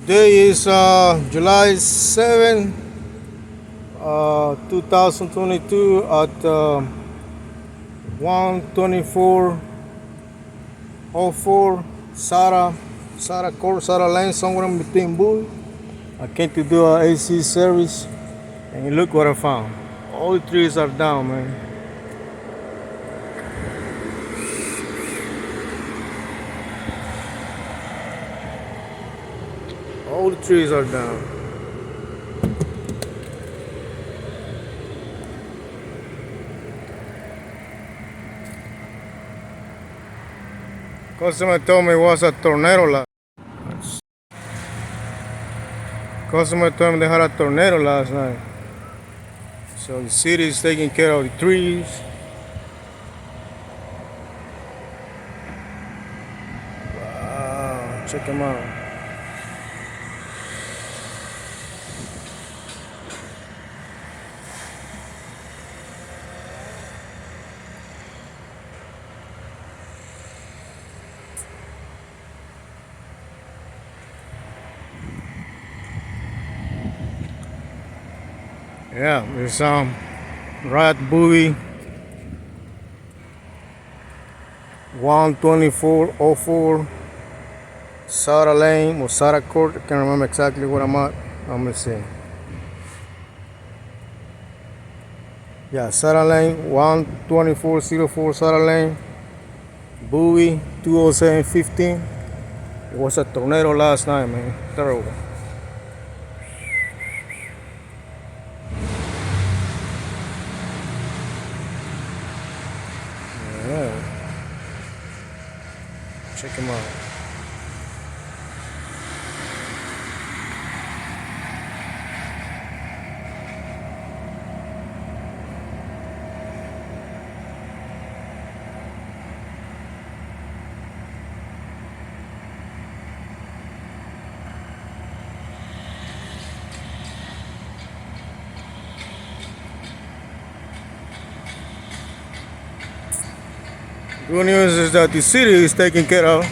Today is July 7, 2022 at 12404 Sarah Court, Sarah Lane, somewhere in between Bowie. I came to do a AC service, and look what I found. All the trees are down, man. All the trees are down. Customer told me it was a tornado last. Customer told me they had a tornado last night. So the city is taking care of the trees. Wow, check them out. Yeah, there's right at Bowie 12404 Sarah Lane or Sarah Court. I can't remember exactly what I'm at. I'm gonna see. Yeah, Sarah Lane 12404 Sarah Lane, Bowie 20715. It was a tornado last night, man. Terrible. Yeah. Check him out. Good news is that the city is taking care of